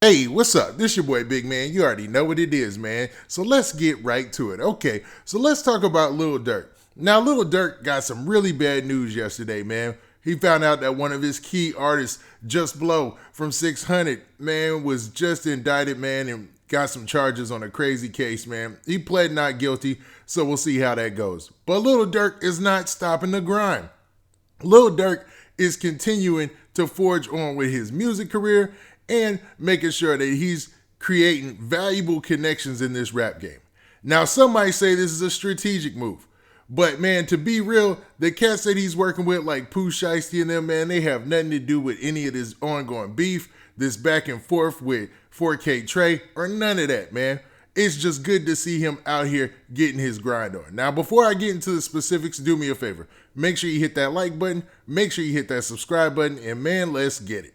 Hey, what's up? This your boy Big Man. You already know what it is, man. So let's get right to it. Okay, so let's talk about Lil Durk. Now, Lil Durk got some really bad news yesterday, man. He found out that one of his key artists, Just Blow from 600, man, was just indicted, man, and got some charges on a crazy case, man. He pled not guilty, so we'll see how that goes. But Lil Durk is not stopping the grind. Lil Durk is continuing to forge on with his music career and making sure that he's creating valuable connections in this rap game. Now, some might say this is a strategic move, but man, to be real, the cats that he's working with, like Pooh Shiesty and them, man, they have nothing to do with any of this ongoing beef, this back and forth with 4K Trey, or none of that, man. It's just good to see him out here getting his grind on. Now, before I get into the specifics, do me a favor. Make sure you hit that like button, make sure you hit that subscribe button, and man, let's get it.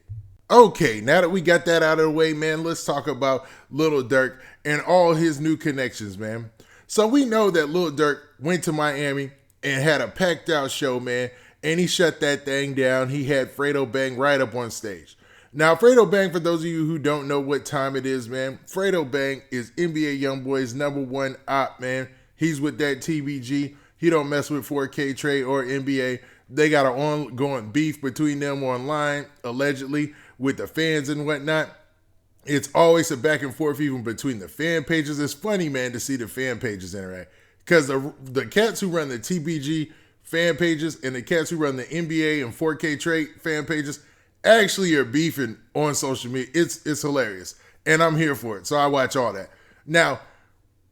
Okay, now that we got that out of the way, man, let's talk about Lil Durk and all his new connections, man. So we know that Lil Durk went to Miami and had a packed out show, man, and he shut that thing down. He had Fredo Bang right up on stage. Now, Fredo Bang, for those of you who don't know what time it is, man, Fredo Bang is NBA YoungBoy's #1 op, man. He's with that TBG. He don't mess with 4K Trey or NBA. They got an ongoing beef between them online, allegedly, with the fans and whatnot. It's always a back and forth even between the fan pages. It's funny, man, to see the fan pages interact. Because the cats who run the TBG fan pages and the cats who run the NBA and 4K Trey fan pages actually are beefing on social media. It's hilarious. And I'm here for it. So I watch all that. Now,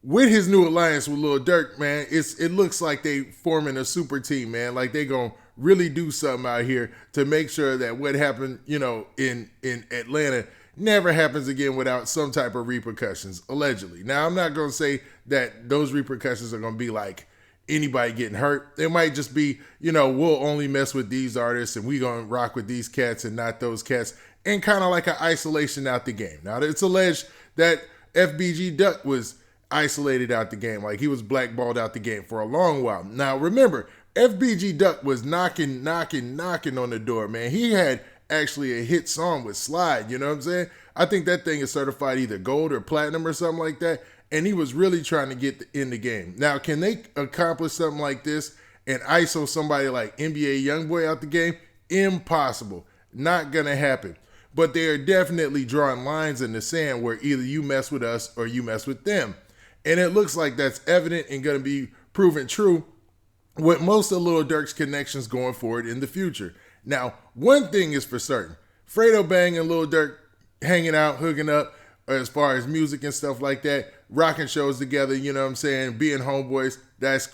with his new alliance with Lil Durk, man, it looks like they forming a super team, man. Like they gonna really do something out here to make sure that what happened, in Atlanta never happens again without some type of repercussions, allegedly. Now, I'm not gonna say that those repercussions are gonna be like anybody getting hurt. It might just be, we'll only mess with these artists and we gonna rock with these cats and not those cats, and kind of like an isolation out the game. Now, it's alleged that FBG Duck was isolated out the game, like he was blackballed out the game for a long while. Now, remember, FBG Duck was knocking on the door, man. He had actually a hit song with Slide, you know what I'm saying? I think that thing is certified either gold or platinum or something like that, and he was really trying to get in the game. Now, can they accomplish something like this and ISO somebody like NBA YoungBoy out the game? Impossible. Not gonna happen. But they are definitely drawing lines in the sand where either you mess with us or you mess with them. And it looks like that's evident and gonna be proven true with most of Lil Durk's connections going forward in the future. Now, one thing is for certain. Fredo Bang and Lil Durk hanging out, hooking up as far as music and stuff like that, rocking shows together, you know what I'm saying, being homeboys, that's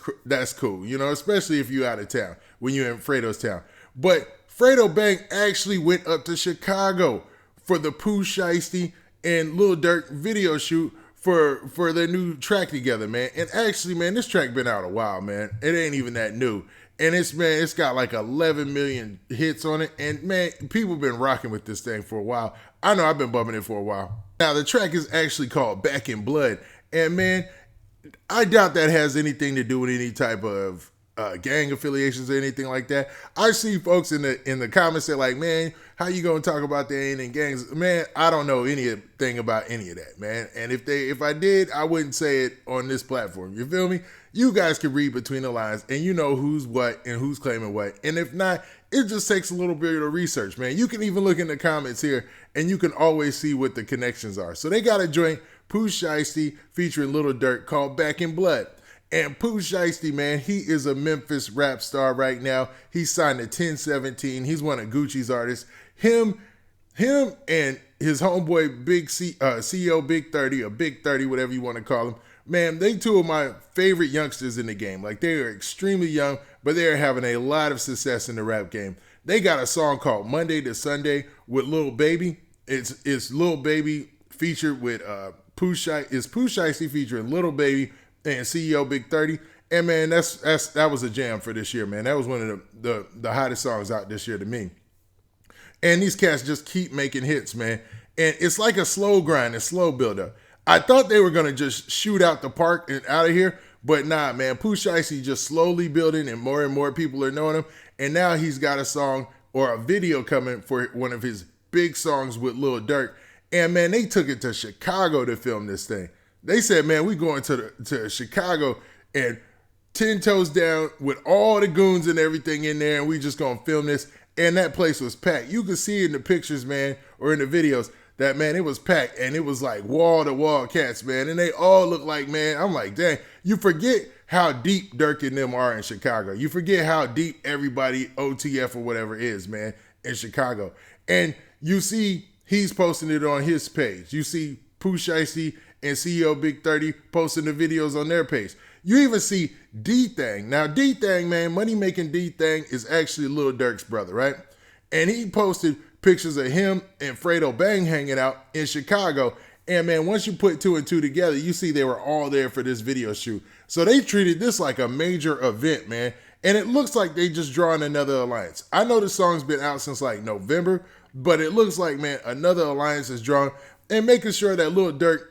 cool, especially if you're out of town, when you're in Fredo's town. But Fredo Bang actually went up to Chicago for the Pooh Shiesty and Lil Durk video shoot for their new track together, man. And actually, man, this track been out a while, man. It ain't even that new. And it's got like 11 million hits on it. And man, people been rocking with this thing for a while. I know I've been bumping it for a while. Now, the track is actually called Back in Blood. And man, I doubt that has anything to do with any type of gang affiliations or anything like that. I see folks in the comments say like, man, how you gonna talk about they ain't in gangs? Man, I don't know anything about any of that, man. And if I did, I wouldn't say it on this platform. You feel me? You guys can read between the lines and you know who's what and who's claiming what. And if not, it just takes a little bit of research, man. You can even look in the comments here and you can always see what the connections are. So they got a joint, Pooh Shiesty featuring Lil Durk, called Back in Blood. And Pooh Shiesty, man, he is a Memphis rap star right now. He's signed to 1017. He's one of Gucci's artists. Him and his homeboy CEO Big 30, or Big 30, whatever you want to call him. Man, they two of my favorite youngsters in the game. Like, they are extremely young, but they are having a lot of success in the rap game. They got a song called Monday to Sunday with Lil Baby. It's Lil Baby featured with Pooh Shiesty featuring Lil Baby and CEO Big 30. And man, that was a jam for this year, man. That was one of the hottest songs out this year to me. And these cats just keep making hits, man. And it's like a slow grind, a slow build-up. I thought they were going to just shoot out the park and out of here, but nah, man. Pooh Shiesty just slowly building and more people are knowing him. And now he's got a song or a video coming for one of his big songs with Lil Durk. And man, they took it to Chicago to film this thing. They said, man, we going to Chicago and 10 toes down with all the goons and everything in there, and we just gonna film this. And that place was packed. You could see in the pictures, man, or in the videos, that, man, it was packed, and it was like wall-to-wall cats, man, and they all look like, man, I'm like, dang, you forget how deep Dirk and them are in Chicago. You forget how deep everybody, OTF or whatever is, man, in Chicago. And you see he's posting it on his page. You see Pooh Shiesty and CEO Big 30 posting the videos on their page. You even see D Thang. Now, D Thang, man, money-making D Thang is actually Lil Durk's brother, right? And he posted pictures of him and Fredo Bang hanging out in Chicago. And, man, once you put two and two together, you see they were all there for this video shoot. So they treated this like a major event, man. And it looks like they just drawing another alliance. I know the song's been out since, like, November, but it looks like, man, another alliance is drawn, and making sure that Lil Durk,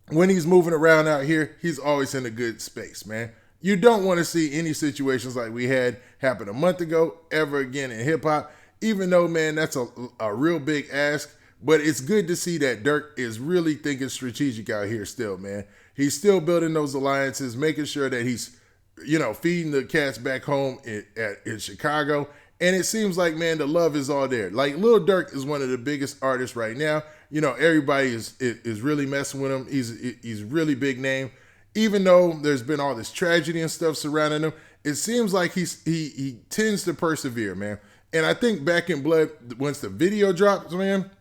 when he's moving around out here, he's always in a good space, man. You don't want to see any situations like we had happen a month ago ever again in hip hop, even though, man, that's a real big ask. But it's good to see that Dirk is really thinking strategic out here still, man. He's still building those alliances, making sure that he's, feeding the cats back home in Chicago. And it seems like, man, the love is all there. Like, Lil Durk is one of the biggest artists right now. Everybody is really messing with him. He's really big name. Even though there's been all this tragedy and stuff surrounding him, it seems like he tends to persevere, man. And I think Back in Blood, once the video drops, man,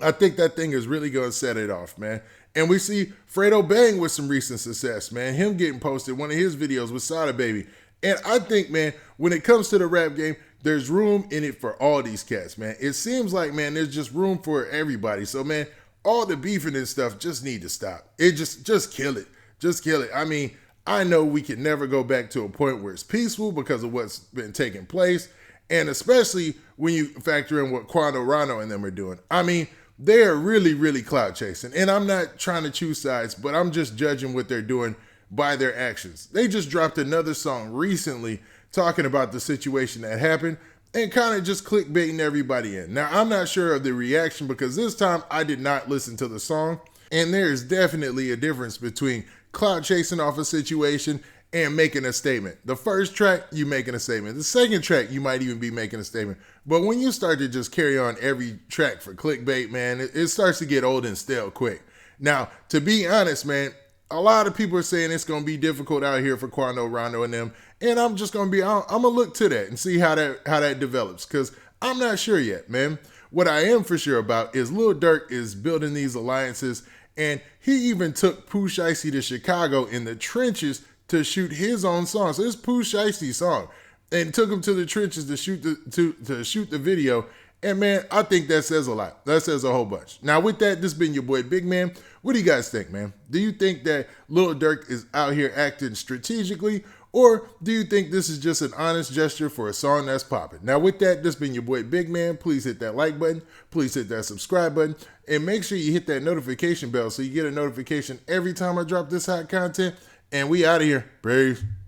I think that thing is really going to set it off, man. And we see Fredo Bang with some recent success, man. Him getting posted, one of his videos with Sada Baby. And I think, man, when it comes to the rap game, there's room in it for all these cats, man. It seems like, man, there's just room for everybody. So, man, all the beefing and stuff just need to stop. It just kill it. Just kill it. I mean, I know we can never go back to a point where it's peaceful because of what's been taking place. And especially when you factor in what Quando Rano and them are doing. I mean, they are really, really clout chasing. And I'm not trying to choose sides, but I'm just judging what they're doing by their actions. They just dropped another song recently talking about the situation that happened and kind of just clickbaiting everybody in. Now, I'm not sure of the reaction because this time I did not listen to the song. And there is definitely a difference between clout chasing off a situation and making a statement. The first track, you making a statement. The second track, you might even be making a statement. But when you start to just carry on every track for clickbait, man, it starts to get old and stale quick. Now, to be honest, man, a lot of people are saying it's going to be difficult out here for Quando, Rondo, and them. And I'm just going to be, I'm going to look to that and see how that develops. Because I'm not sure yet, man. What I am for sure about is Lil Durk is building these alliances. And he even took Pooh Shiesty to Chicago in the trenches to shoot his own song. So it's Pooh Shiesty's song. And took him to the trenches to shoot the video. And, man, I think that says a lot. That says a whole bunch. Now, with that, this has been your boy, Big Man. What do you guys think, man? Do you think that Lil Durk is out here acting strategically? Or do you think this is just an honest gesture for a song that's popping? Now, with that, this has been your boy, Big Man. Please hit that like button. Please hit that subscribe button. And make sure you hit that notification bell so you get a notification every time I drop this hot content. And we out of here. Peace.